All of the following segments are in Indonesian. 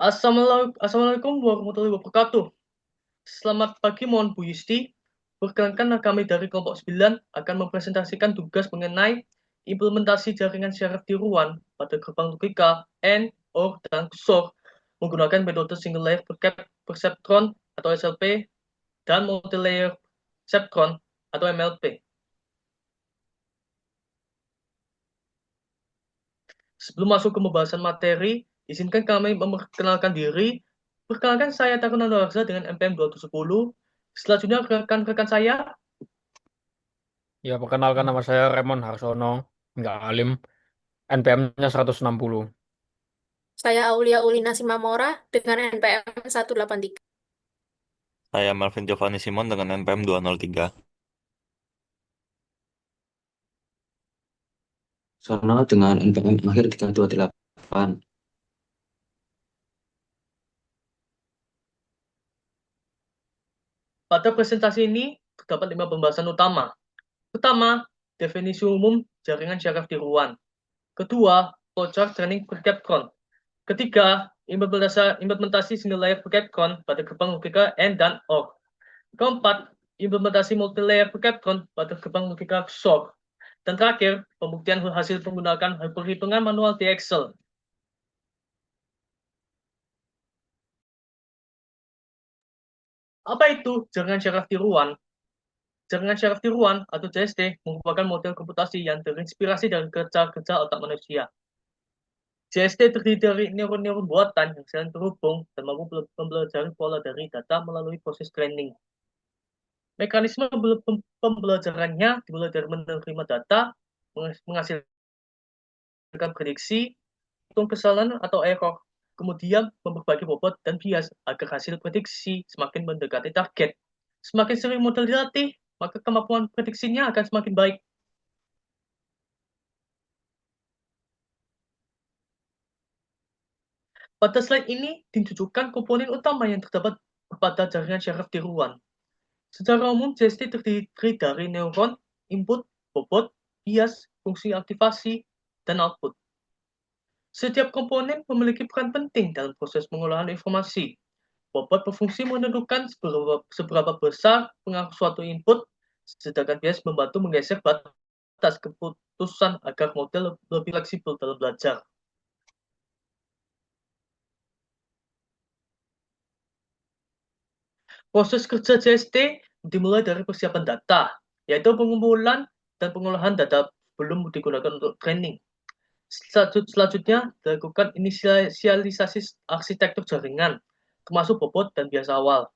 Assalamualaikum warahmatullahi wabarakatuh. Selamat pagi, mohon Bu Yusti. Perkenalkan, kami dari kelompok 9 akan mempresentasikan tugas mengenai implementasi jaringan syaraf tiruan pada gerbang logika AND, OR, dan XOR menggunakan metode single layer perceptron atau SLP dan multi-layer perceptron atau MLP. Sebelum masuk ke pembahasan materi, izinkan kami memperkenalkan diri. Perkenalkan, saya Taruna Nurza dengan NPM 210. Selanjutnya rekan-rekan saya. Ya, perkenalkan nama saya Raymond Harsono, nggak alim, NPM-nya 160. Saya Aulia Ulina Simamora dengan NPM 183. Saya Melvin Giovanni Simon dengan NPM 203. Sono dengan NPM akhir 328. Pada presentasi ini terdapat 5 pembahasan utama. Pertama, definisi umum jaringan syaraf tiruan. Kedua, flowchart training perceptron. Ketiga, implementasi single layer perceptron pada gerbang logika AND dan OR. Keempat, implementasi multi-layer perceptron pada gerbang logika XOR. Dan terakhir, pembuktian hasil menggunakan perhitungan manual di Excel. Apa itu jaringan syaraf tiruan? Jaringan syaraf tiruan atau JST merupakan model komputasi yang terinspirasi dari kerja-kerja otak manusia. JST terdiri dari neuron-neuron buatan yang saling terhubung dan mampu mempelajari pola dari data melalui proses training. Mekanisme pembelajarannya dimulai dari menerima data, menghasilkan prediksi, hitung kesalahan atau error, kemudian memperbaiki bobot dan bias agar hasil prediksi semakin mendekati target. Semakin sering model dilatih, maka kemampuan prediksinya akan semakin baik. Pada slide ini ditunjukkan komponen utama yang terdapat pada jaringan syaraf tiruan. Secara umum, JST terdiri dari neuron, input, bobot, bias, fungsi aktivasi, dan output. Setiap komponen memiliki peran penting dalam proses pengolahan informasi. Bobot berfungsi menentukan seberapa besar pengaruh suatu input, sedangkan bias membantu menggeser batas keputusan agar model lebih fleksibel dalam belajar. Proses kerja JST dimulai dari persiapan data, yaitu pengumpulan dan pengolahan data belum digunakan untuk training. Selanjutnya, dilakukan inisialisasi arsitektur jaringan, termasuk bobot dan bias awal.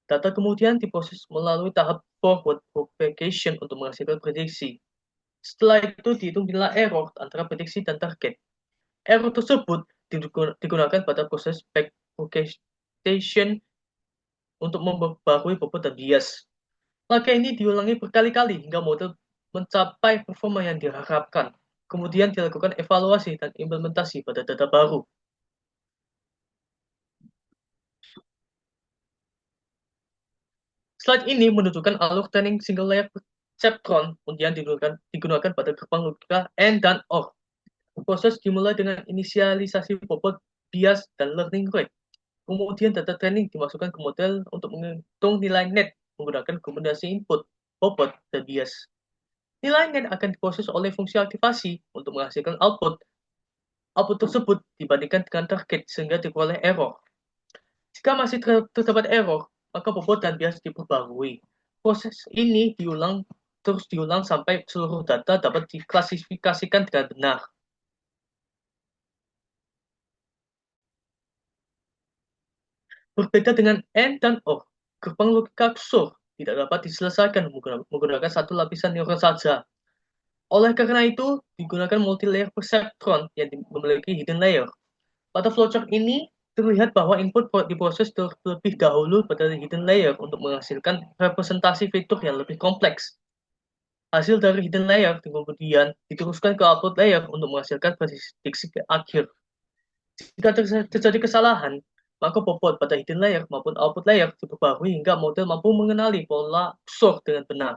Data kemudian diproses melalui tahap forward propagation untuk menghasilkan prediksi. Setelah itu dihitung nilai error antara prediksi dan target. Error tersebut digunakan pada proses backpropagation untuk memperbarui bobot dan bias. Langkah ini diulangi berkali-kali hingga model mencapai performa yang diharapkan. Kemudian dilakukan evaluasi dan implementasi pada data baru. Slide ini menunjukkan alur training single layer perceptron yang digunakan pada gerbang logika AND dan OR. Proses dimulai dengan inisialisasi bobot, bias, dan learning rate. Kemudian data training dimasukkan ke model untuk menghitung nilai net menggunakan kombinasi input, bobot, dan bias. Nilai net akan diproses oleh fungsi aktivasi untuk menghasilkan output. Output tersebut dibandingkan dengan target sehingga diperoleh error. Jika masih terdapat error, maka bobot dan bias diperbarui. Proses ini terus diulang sampai seluruh data dapat diklasifikasikan dengan benar. Berbeda dengan AND dan OR, gerbang logika XOR tidak dapat diselesaikan menggunakan satu lapisan neuron saja. Oleh karena itu, digunakan multi-layer perceptron yang memiliki hidden layer. Pada flowchart ini, terlihat bahwa input diproses terlebih dahulu pada hidden layer untuk menghasilkan representasi fitur yang lebih kompleks. Hasil dari hidden layer kemudian diteruskan ke output layer untuk menghasilkan prediksi akhir. Jika terjadi kesalahan, maka bobot pada hidden layer maupun output layer diperbarui hingga model mampu mengenali pola XOR dengan benar.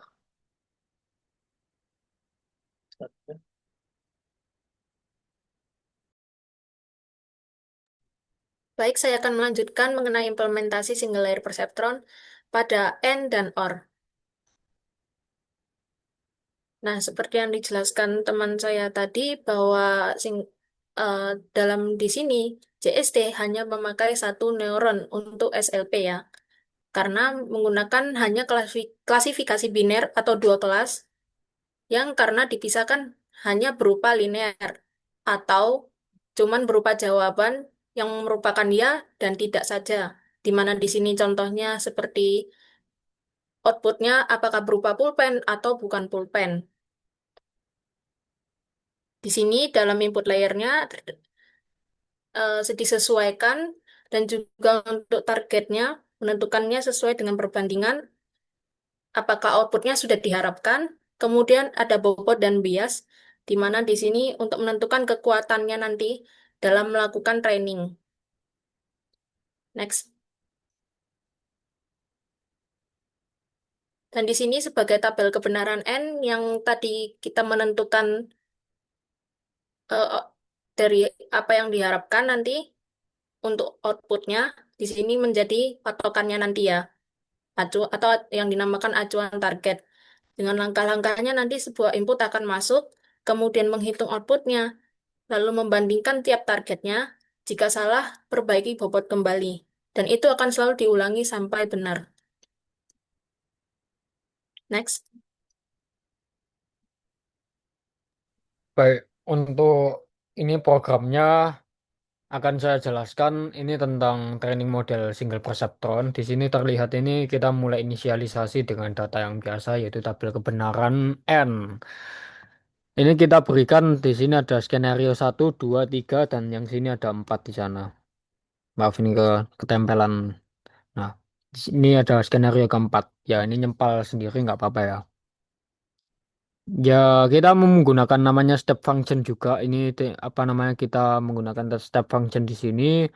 Baik, saya akan melanjutkan mengenai implementasi single layer perceptron pada N dan OR. Nah, seperti yang dijelaskan teman saya tadi bahwa sing- eh, dalam di sini JST hanya memakai satu neuron untuk SLP ya, karena menggunakan hanya klasifikasi biner atau dua kelas yang karena dipisahkan hanya berupa linear atau cuman berupa jawaban yang merupakan ya dan tidak saja. Di mana di sini contohnya seperti outputnya apakah berupa pulpen atau bukan pulpen. Di sini dalam input layernya disesuaikan dan juga untuk targetnya menentukannya sesuai dengan perbandingan apakah outputnya sudah diharapkan, kemudian ada bobot dan bias, di mana di sini untuk menentukan kekuatannya nanti dalam melakukan training. Next. Dan di sini sebagai tabel kebenaran N yang tadi kita menentukan eh, dari apa yang diharapkan nanti untuk outputnya, di sini menjadi patokannya nanti ya, atau yang dinamakan acuan target. Dengan langkah-langkahnya nanti sebuah input akan masuk, kemudian menghitung outputnya, lalu membandingkan tiap targetnya. Jika salah, perbaiki bobot kembali. Dan itu akan selalu diulangi sampai benar. Next. Baik, untuk ini programnya akan saya jelaskan ini tentang training model single perceptron. Di sini terlihat ini kita mulai inisialisasi dengan data yang biasa yaitu tabel kebenaran N. Ini kita berikan di sini ada skenario 1, 2, 3 dan yang sini ada 4 di sana. Maaf ini ketempelan. Nah, di sini ada skenario keempat. Ya, ini nyempal sendiri nggak apa-apa ya. Ya, kita menggunakan namanya step function juga. Ini apa namanya kita menggunakan step function di sini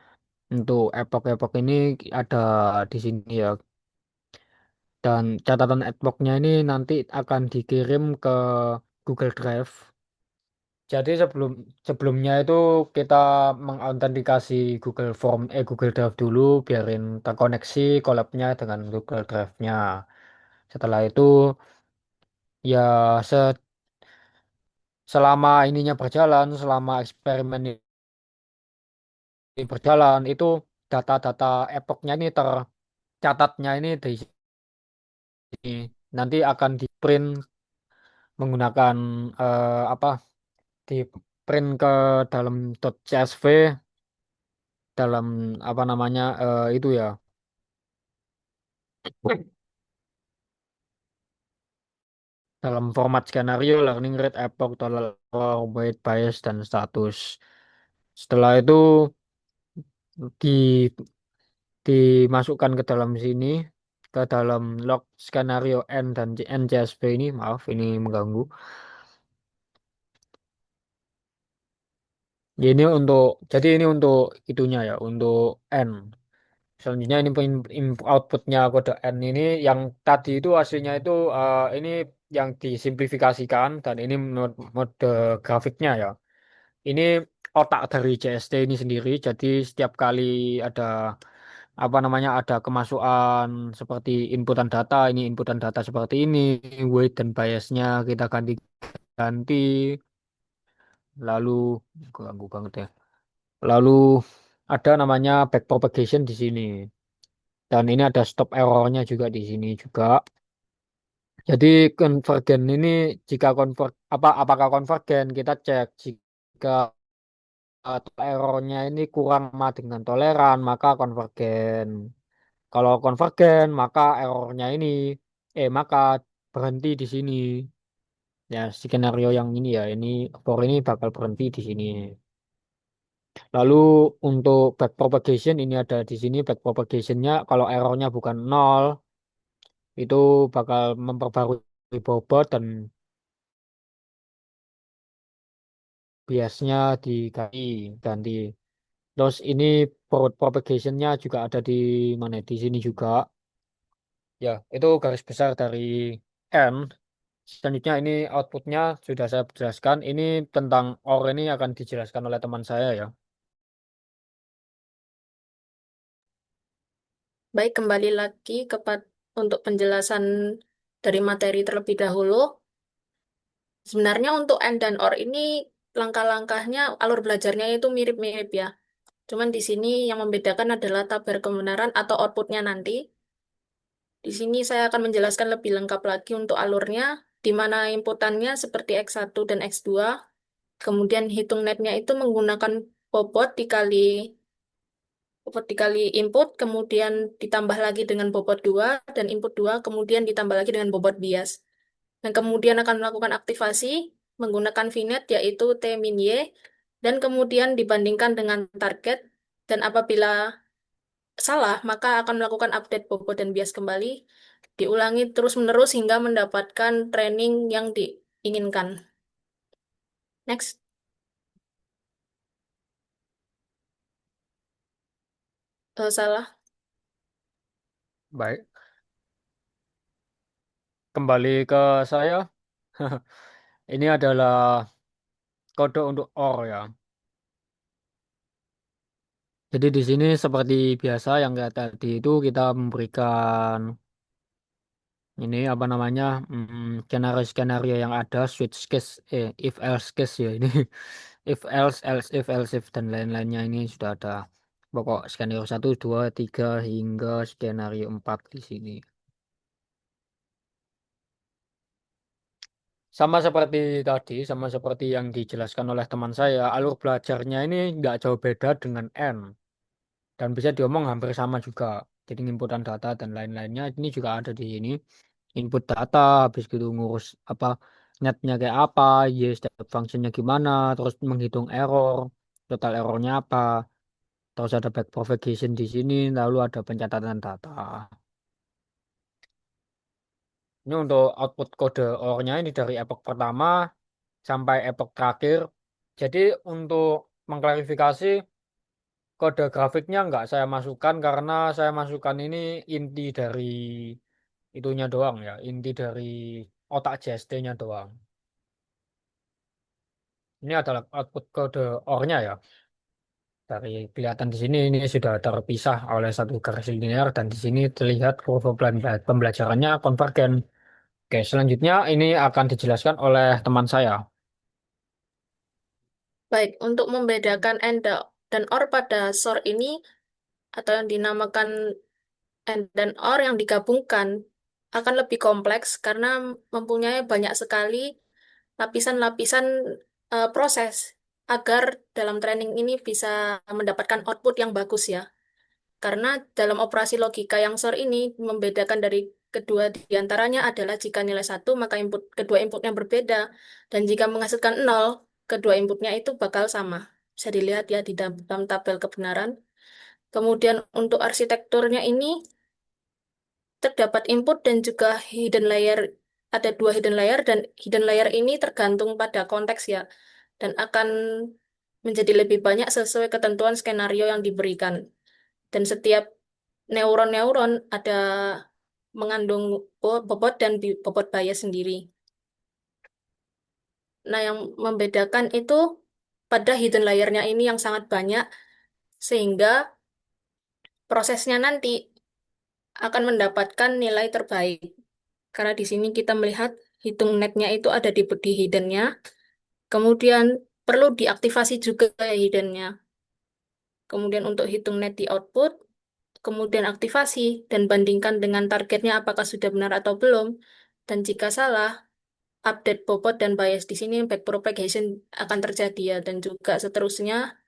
untuk epoch-epoch ini ada di sini ya. Dan catatan epochnya ini nanti akan dikirim ke Google Drive. Jadi sebelumnya itu kita mengautentikasi Google Drive dulu biarin terkoneksi collab-nya dengan Google Drive-nya. Setelah itu ya selama ininya berjalan, selama eksperimen ini berjalan itu data-data epochnya ini tercatatnya ini di sini nanti akan di print menggunakan apa di print ke dalam .csv dalam apa namanya itu ya dalam format skenario, learning rate, epoch, tolerance, weight, bias, dan status. Setelah itu di, dimasukkan ke dalam sini, ke dalam log skenario N dan NCSV ini, maaf ini mengganggu. Jadi ini untuk itunya ya, untuk N. Selanjutnya ini outputnya kode N ini yang tadi itu hasilnya itu ini yang disimplifikasikan dan ini mode grafiknya ya. Ini otak dari CST ini sendiri. Jadi setiap kali ada apa namanya ada kemasukan seperti inputan data, ini inputan data seperti ini, weight dan biasnya kita ganti-ganti. Lalu ganggu banget ya. Lalu ada namanya backpropagation di sini. Dan ini ada stop errornya juga di sini juga. Jadi konvergen ini jika apakah konvergen kita cek jika errornya ini kurang sama dengan toleran maka konvergen. Kalau konvergen maka errornya ini maka berhenti di sini. Ya skenario yang ini ya ini for ini bakal berhenti di sini. Lalu untuk backpropagation ini ada di sini backpropagationnya kalau errornya bukan nol itu bakal memperbarui bobot dan biasnya ganti. Terus ini propagationnya juga ada di mana di sini juga. Ya, itu garis besar dari N. Selanjutnya ini outputnya sudah saya jelaskan. Ini tentang OR ini akan dijelaskan oleh teman saya ya. Baik, kembali lagi untuk penjelasan dari materi terlebih dahulu. Sebenarnya untuk AND dan OR ini langkah-langkahnya, alur belajarnya itu mirip-mirip ya. Cuman di sini yang membedakan adalah tabel kebenaran atau outputnya nanti. Di sini saya akan menjelaskan lebih lengkap lagi untuk alurnya, di mana inputannya seperti X1 dan X2. Kemudian hitung netnya itu menggunakan bobot dikali input, kemudian ditambah lagi dengan bobot 2, dan input 2, kemudian ditambah lagi dengan bobot bias. Dan kemudian akan melakukan aktivasi menggunakan VNet yaitu T min Y, dan kemudian dibandingkan dengan target, dan apabila salah, maka akan melakukan update bobot dan bias kembali, diulangi terus-menerus hingga mendapatkan training yang diinginkan. Next. Salah. Baik, kembali ke saya. Ini adalah kode untuk OR ya. Jadi di sini seperti biasa yang kayak tadi itu kita memberikan ini apa namanya skenario-skenario yang ada switch case if else case ya ini if else if dan lain-lainnya ini sudah ada pokok skenario 1, 2, 3 hingga skenario 4 di sini. Sama seperti tadi, sama seperti yang dijelaskan oleh teman saya, alur belajarnya ini nggak jauh beda dengan N. Dan bisa diomong hampir sama juga. Jadi inputan data dan lain-lainnya ini juga ada di sini. Input data, habis gitu ngurus apa netnya kayak apa, yes step functionnya gimana, terus menghitung error, total errornya apa, terus ada back propagation di sini, lalu ada pencatatan data. Ini untuk output kode OR-nya ini dari epoch pertama sampai epoch terakhir. Jadi untuk mengklarifikasi kode grafiknya nggak saya masukkan karena saya masukkan ini inti dari itunya doang ya, inti dari otak JST-nya doang. Ini adalah output kode OR-nya ya. Dari kelihatan di sini ini sudah terpisah oleh satu garis linear dan di sini terlihat kurva pembelajarannya konvergen. Oke, selanjutnya ini akan dijelaskan oleh teman saya. Baik, untuk membedakan AND dan OR pada SOR ini, atau yang dinamakan AND dan OR yang digabungkan, akan lebih kompleks karena mempunyai banyak sekali lapisan-lapisan proses agar dalam training ini bisa mendapatkan output yang bagus ya. Karena dalam operasi logika yang SOR ini membedakan dari kedua diantaranya adalah jika nilai satu maka kedua inputnya berbeda, dan jika menghasilkan nol, kedua inputnya itu bakal sama. Bisa dilihat ya di dalam tabel kebenaran. Kemudian untuk arsitekturnya ini terdapat input dan juga hidden layer. Ada dua hidden layer, dan hidden layer ini tergantung pada konteks ya, dan akan menjadi lebih banyak sesuai ketentuan skenario yang diberikan. Dan setiap neuron-neuron ada mengandung bobot dan bobot bias sendiri. Nah, yang membedakan itu pada hidden layer-nya ini yang sangat banyak, sehingga prosesnya nanti akan mendapatkan nilai terbaik. Karena di sini kita melihat hitung netnya itu ada di hidden-nya, kemudian perlu diaktifasi juga ya hidden-nya. Kemudian untuk hitung net di output, kemudian aktivasi, dan bandingkan dengan targetnya apakah sudah benar atau belum. Dan jika salah, update bobot dan bias di sini back propagation akan terjadi ya, dan juga seterusnya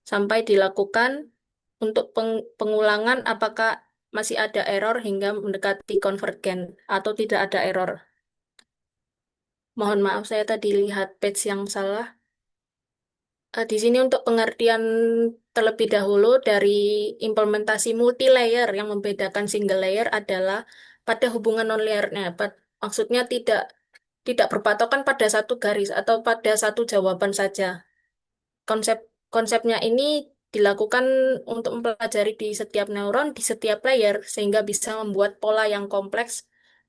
sampai dilakukan untuk pengulangan apakah masih ada error hingga mendekati konvergen atau tidak ada error. Mohon maaf saya tadi lihat page yang salah. Di sini untuk pengertian terlebih dahulu dari implementasi multi-layer yang membedakan single layer adalah pada hubungan non-layernya. Maksudnya tidak berpatokan pada satu garis atau pada satu jawaban saja. Konsep konsepnya ini dilakukan untuk mempelajari di setiap neuron, di setiap layer, sehingga bisa membuat pola yang kompleks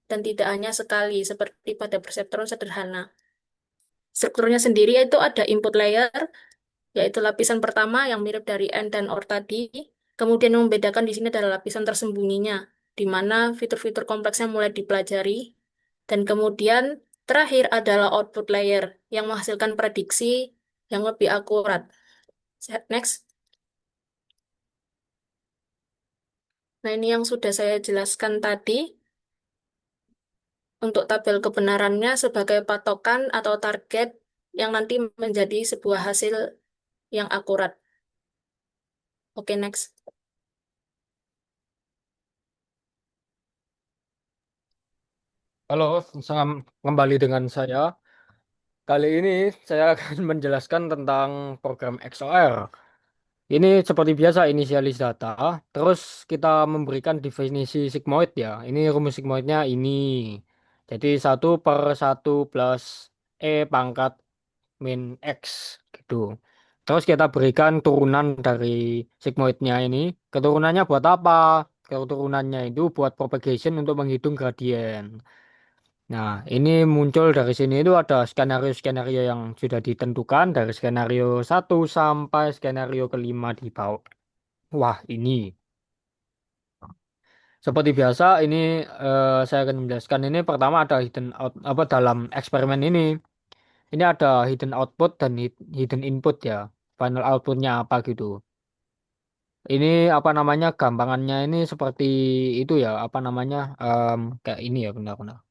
dan tidak hanya sekali, seperti pada perseptron sederhana. Strukturnya sendiri itu ada input layer, yaitu lapisan pertama yang mirip dari AND dan OR tadi. Kemudian yang membedakan di sini adalah lapisan tersembunyinya, di mana fitur-fitur kompleksnya mulai dipelajari. Dan kemudian terakhir adalah output layer yang menghasilkan prediksi yang lebih akurat. Next. Nah, ini yang sudah saya jelaskan tadi untuk tabel kebenarannya sebagai patokan atau target yang nanti menjadi sebuah hasil yang akurat. Oke, next. Halo, kembali dengan saya. Kali ini saya akan menjelaskan tentang program XOR. Ini seperti biasa inisialis data, terus kita memberikan definisi sigmoid ya. Ini rumus sigmoidnya ini. Jadi 1/1 plus E pangkat min X gitu. Terus kita berikan turunan dari sigmoidnya ini. Keturunannya buat apa? Keturunannya itu buat propagation untuk menghitung gradien. Nah, ini muncul dari sini itu ada skenario-skenario yang sudah ditentukan dari skenario 1 sampai skenario kelima di bawah. Wah, ini. Seperti biasa, ini saya akan menjelaskan ini pertama ada hidden out apa dalam eksperimen ini. Ini ada hidden output dan hidden input ya. Final outputnya apa gitu. Ini apa namanya gampangannya ini seperti itu ya. Apa namanya kayak ini ya benar-benar.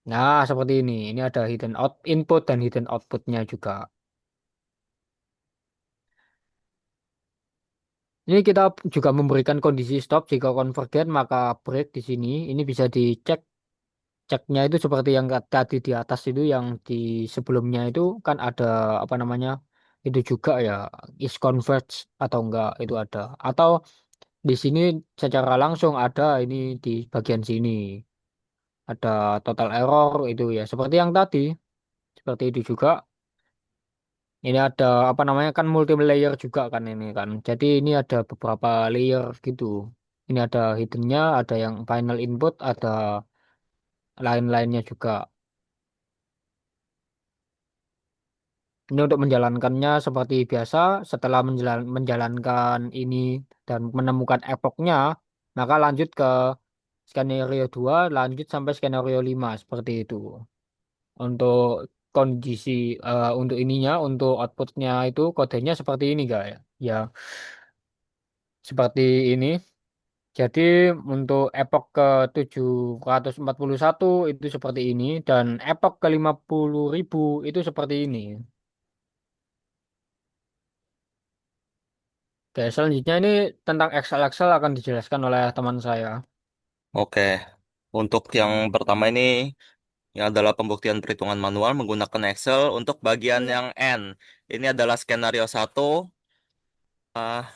Nah, seperti ini. Ini ada hidden out input dan hidden outputnya juga. Ini kita juga memberikan kondisi stop jika konvergen maka break di sini. Ini bisa dicek. Ceknya itu seperti yang tadi di atas itu yang di sebelumnya itu kan ada apa namanya itu juga ya is converge atau enggak itu ada. Atau di sini secara langsung ada ini di bagian sini ada total error itu ya seperti yang tadi seperti itu juga. Ini ada apa namanya kan multi layer juga kan ini kan. Jadi ini ada beberapa layer gitu. Ini ada hiddennya, ada yang final input, ada lain-lainnya juga. Ini untuk menjalankannya seperti biasa. Setelah menjalankan ini dan menemukan epochnya, maka lanjut ke skenario 2, lanjut sampai skenario 5 seperti itu. Untuk kondisi untuk ininya, untuk outputnya itu kodenya seperti ini guys. Ya, seperti ini. Jadi untuk epoch ke 741 itu seperti ini dan epoch ke 50.000 itu seperti ini. Oke, selanjutnya ini tentang Excel akan dijelaskan oleh teman saya. Oke, untuk yang pertama ini adalah pembuktian perhitungan manual menggunakan Excel untuk bagian yang N. Ini adalah skenario 1. Ah,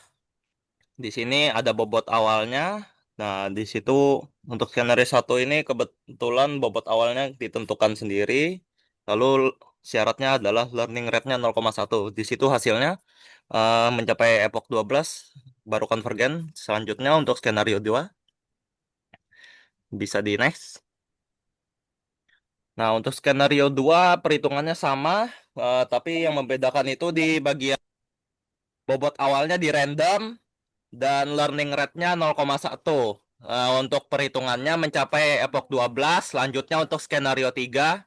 di sini ada bobot awalnya. Nah, di situ untuk skenario 1 ini kebetulan bobot awalnya ditentukan sendiri. Lalu syaratnya adalah learning rate-nya 0,1. Di situ hasilnya mencapai epoch 12 baru konvergen. Selanjutnya untuk skenario 2 bisa di next. Nah, untuk skenario 2 perhitungannya sama, tapi yang membedakan itu di bagian bobot awalnya di random dan learning rate-nya 0,1. Untuk perhitungannya mencapai epoch 12, selanjutnya untuk skenario 3.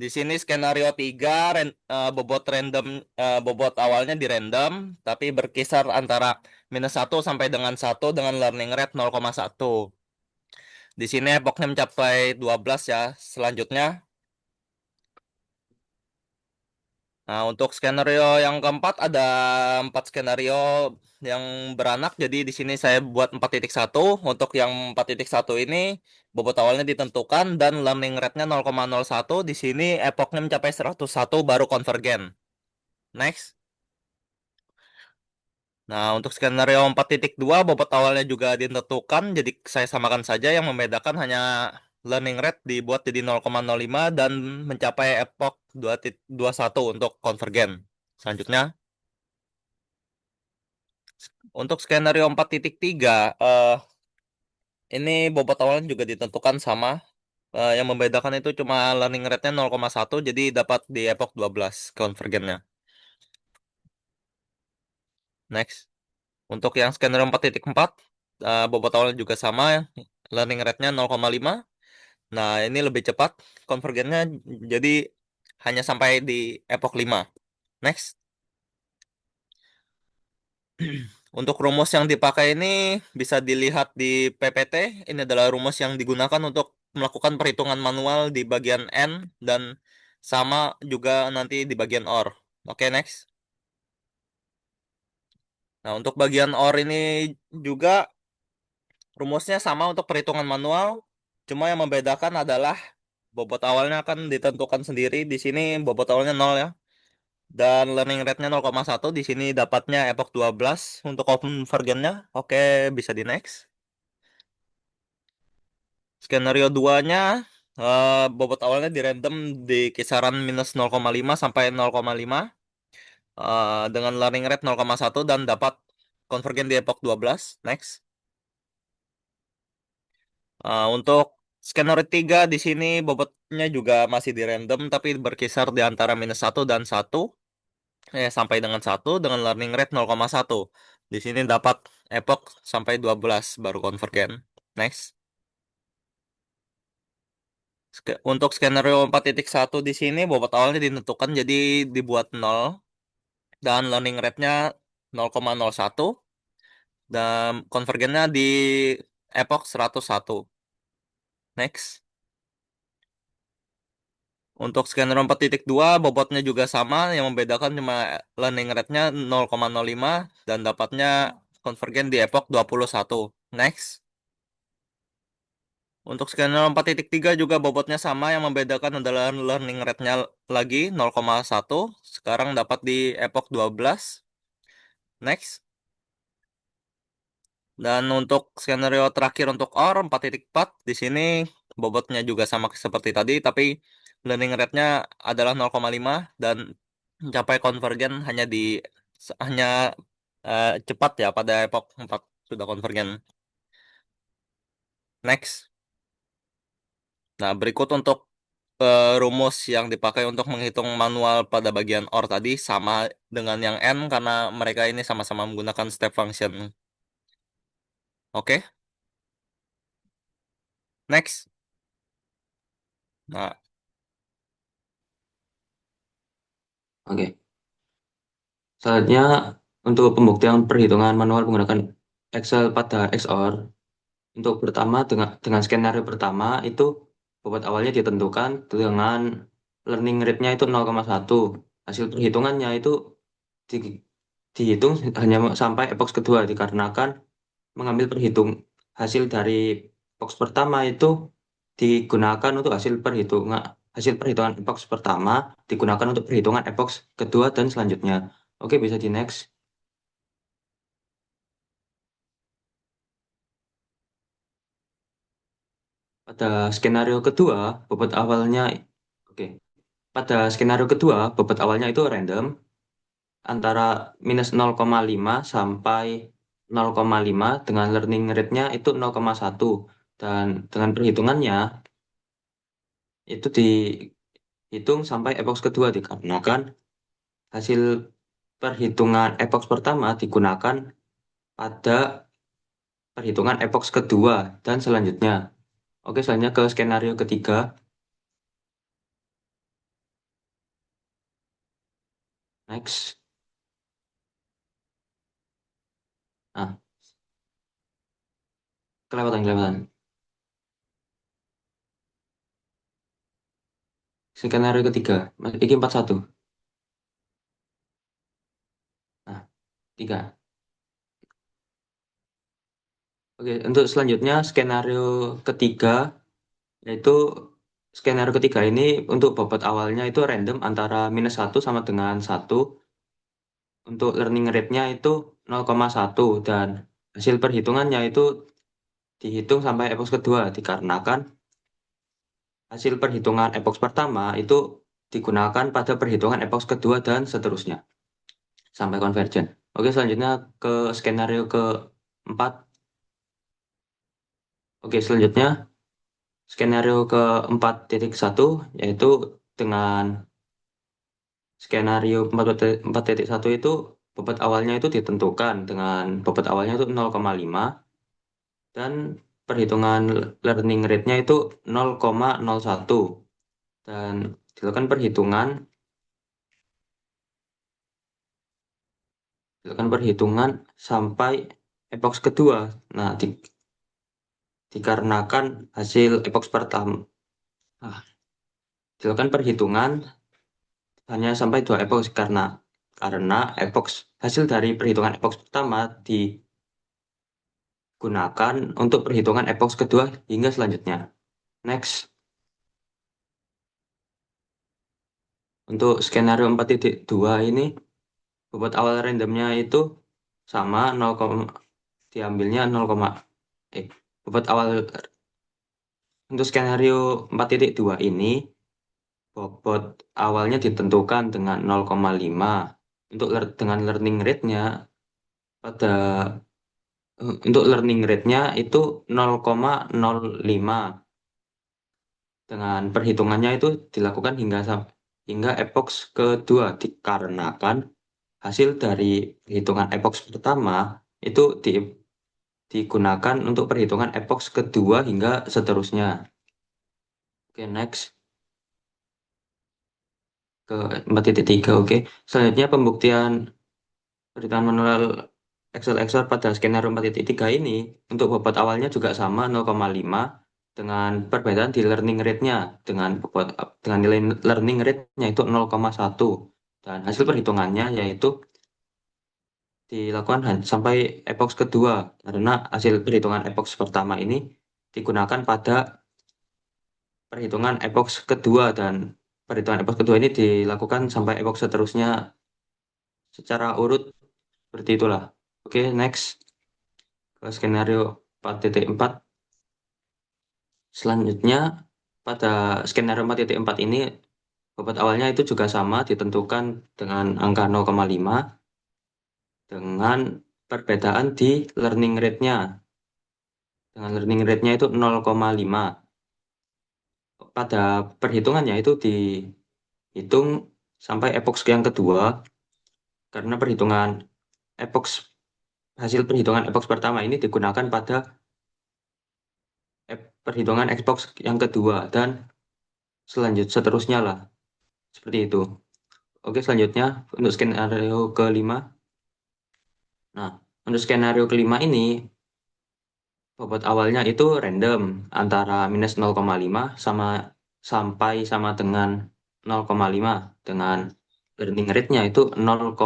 Di sini skenario 3 bobot random bobot awalnya di random tapi berkisar antara -1 sampai dengan 1 dengan learning rate 0,1. Di sini epochnya mencapai 12 ya. Selanjutnya untuk skenario yang keempat ada 4 skenario yang beranak. Jadi di sini saya buat 4.1. Untuk yang 4.1 ini bobot awalnya ditentukan dan learning rate-nya 0,01. Di sini epochnya mencapai 101 baru konvergen. Next. Nah, untuk skenario 4.2 bobot awalnya juga ditentukan. Jadi saya samakan saja, yang membedakan hanya learning rate dibuat jadi 0,05 dan mencapai epoch 2.21 untuk konvergen. Selanjutnya, untuk skenario 4.3, ini bobot awalnya juga ditentukan sama. Yang membedakan itu cuma learning rate-nya 0,1, jadi dapat di epoch 12 konvergennya. Next. Untuk yang skenario 4.4, bobot awalnya juga sama, learning rate-nya 0,5. Nah, ini lebih cepat konvergennya, jadi hanya sampai di epoch 5. Next. Untuk rumus yang dipakai ini bisa dilihat di PPT. Ini adalah rumus yang digunakan untuk melakukan perhitungan manual di bagian N dan sama juga nanti di bagian OR. Oke, next. Nah, untuk bagian OR ini juga rumusnya sama untuk perhitungan manual. Cuma yang membedakan adalah bobot awalnya akan ditentukan sendiri. Di sini bobot awalnya 0 ya. Dan learning rate-nya 0,1. Di sini dapatnya epoch 12 untuk konvergennya. Oke, bisa di next. Skenario 2-nya, bobot awalnya di random di kisaran minus 0,5 sampai 0,5 dengan learning rate 0,1 dan dapat konvergen di epoch 12. Next. Untuk skenario 3 di sini bobotnya juga masih di random tapi berkisar di antara minus 1 dan 1 sampai dengan 1 dengan learning rate 0,1. Di sini dapat epoch sampai 12 baru konvergen. Next. Untuk skenario 4.1 di sini bobot awalnya ditentukan jadi dibuat 0 dan learning rate-nya 0,01 dan konvergennya di epoch 101. Next. Untuk skenario 4.2 bobotnya juga sama, yang membedakan cuma learning rate-nya 0,05 dan dapatnya konvergen di epoch 21. Next. Untuk skenario 4.3 juga bobotnya sama, yang membedakan adalah learning rate-nya lagi 0,1. Sekarang dapat di epoch 12. Next. Dan untuk skenario terakhir untuk OR 4.4 di sini bobotnya juga sama seperti tadi, tapi learning rate-nya adalah 0,5 dan mencapai konvergen hanya cepat ya pada epoch 4 sudah konvergen. Next. Nah, berikut untuk rumus yang dipakai untuk menghitung manual pada bagian OR tadi sama dengan yang N karena mereka ini sama-sama menggunakan step function. Oke. Next. Nah, Oke. Selanjutnya, untuk pembuktian perhitungan manual menggunakan Excel pada XOR, untuk pertama dengan skenario pertama itu bobot awalnya ditentukan dengan learning rate-nya itu 0,1. Hasil perhitungannya itu di- dihitung hanya sampai epoch kedua dikarenakan mengambil hasil dari box pertama itu digunakan untuk hasil perhitungan epoch pertama digunakan untuk perhitungan epoch kedua dan selanjutnya. Oke, bisa di next. Pada skenario kedua, bobot awalnya oke. Pada skenario kedua, bobot awalnya itu random antara minus 0,5 sampai 0,5 dengan learning rate-nya itu 0,1 dan dengan perhitungannya itu dihitung sampai epoch kedua dikarenakan hasil perhitungan epoch pertama digunakan pada perhitungan epoch kedua dan selanjutnya. Oke, selanjutnya ke skenario ketiga. Next. Nah, kelewatan. Skenario ketiga. Ini 41. Nah, 3. Oke, untuk selanjutnya skenario ketiga, yaitu skenario ketiga ini untuk bobot awalnya itu random antara minus 1 sama dengan 1. Untuk learning rate-nya itu 0,1 dan hasil perhitungannya itu dihitung sampai epoch kedua dikarenakan hasil perhitungan epoch pertama itu digunakan pada perhitungan epoch kedua dan seterusnya sampai konvergen. Oke, selanjutnya ke skenario keempat. Oke, selanjutnya skenario ke 4.1 yaitu dengan skenario 4.1 itu bobot awalnya itu ditentukan dengan bobot awalnya itu 0,5 dan perhitungan learning rate-nya itu 0,01 dan dilakukan perhitungan sampai epoks kedua. Nah, dikarenakan hasil epoks pertama, dilakukan perhitungan hanya sampai 2 epoks karena epoks hasil dari perhitungan epoks pertama digunakan untuk perhitungan epoks kedua hingga selanjutnya. Next, untuk skenario 4.2 ini bobot awal randomnya itu sama 0, diambilnya 0, bobot awal untuk skenario 4.2 ini bobot awalnya ditentukan dengan 0,5 dengan learning rate-nya pada untuk learning rate-nya itu 0,05 dengan perhitungannya itu dilakukan hingga epoks kedua dikarenakan hasil dari perhitungan epoks pertama itu digunakan untuk perhitungan epoks kedua hingga seterusnya. Oke, next ke 4.3. Oke. Selanjutnya pembuktian perhitungan manual Excel XOR pada skenario 4.3 ini untuk bobot awalnya juga sama 0,5 dengan perbedaan di learning rate-nya dengan nilai learning rate-nya itu 0,1 dan hasil perhitungannya yaitu dilakukan sampai epoks kedua karena hasil perhitungan epoks pertama ini digunakan pada perhitungan epoks kedua dan perhitungan epoks kedua ini dilakukan sampai epoks seterusnya secara urut seperti itulah. Oke, next ke skenario 4.4. Selanjutnya pada skenario 4.4 ini bobot awalnya itu juga sama ditentukan dengan angka 0,5 dengan perbedaan di learning rate-nya. Dengan learning rate-nya itu 0,5. Pada perhitungannya itu dihitung sampai epoks yang kedua karena hasil perhitungan epoks pertama ini digunakan pada perhitungan epoks yang kedua dan seterusnya lah seperti itu. Oke, selanjutnya untuk skenario kelima. Nah, untuk skenario kelima ini bobot awalnya itu random antara minus 0,5 sampai dengan 0,5 dengan learning rate-nya itu 0,1.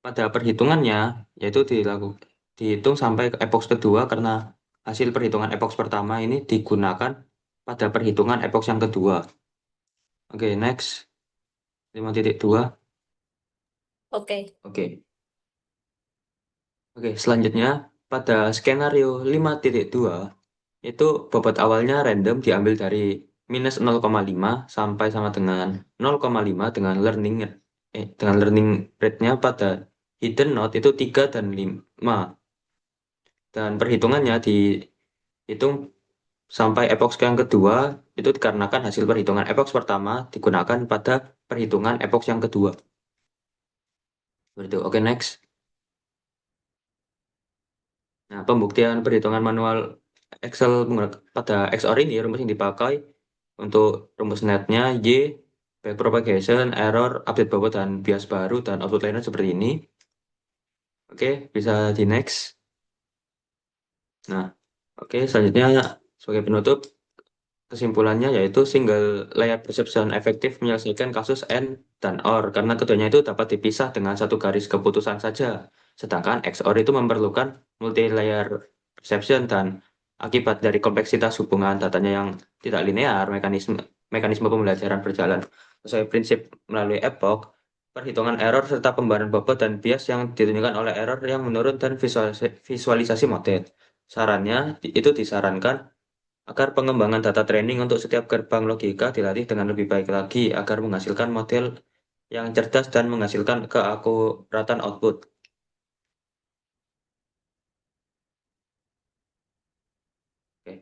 Pada perhitungannya yaitu dihitung sampai ke epoks kedua karena hasil perhitungan epoks pertama ini digunakan pada perhitungan epoks yang kedua. Oke, next 5.2. Oke. Oke. Oke, selanjutnya pada skenario 5.2 itu bobot awalnya random diambil dari minus 0,5 sampai sama dengan 0,5 dengan learning rate-nya pada hidden node itu 3 dan 5. Dan perhitungannya dihitung sampai epoks yang kedua itu dikarenakan hasil perhitungan epoks pertama digunakan pada perhitungan epoks yang kedua. Seperti itu. Oke, next. Nah, pembuktian perhitungan manual Excel pada XOR ini rumus yang dipakai untuk rumus netnya Y, backpropagation, error, update bobot, dan bias baru, dan output lainnya seperti ini. Oke, bisa di next. Nah, oke, selanjutnya sebagai penutup, kesimpulannya yaitu single layer perception efektif menyelesaikan kasus AND dan OR karena keduanya itu dapat dipisah dengan satu garis keputusan saja. Sedangkan XOR itu memerlukan multi layer perception dan akibat dari kompleksitas hubungan datanya yang tidak linear, mekanisme pembelajaran berjalan sesuai prinsip melalui epoch, perhitungan error serta pembayaran bobot dan bias yang ditunjukkan oleh error yang menurun dan visualisasi model. Sarannya itu disarankan agar pengembangan data training untuk setiap gerbang logika dilatih dengan lebih baik lagi agar menghasilkan model yang cerdas dan menghasilkan keakuratan output. Oke.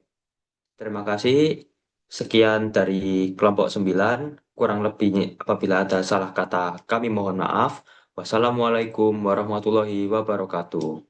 Terima kasih. Sekian dari kelompok 9. Kurang lebihnya apabila ada salah kata, kami mohon maaf. Wassalamualaikum warahmatullahi wabarakatuh.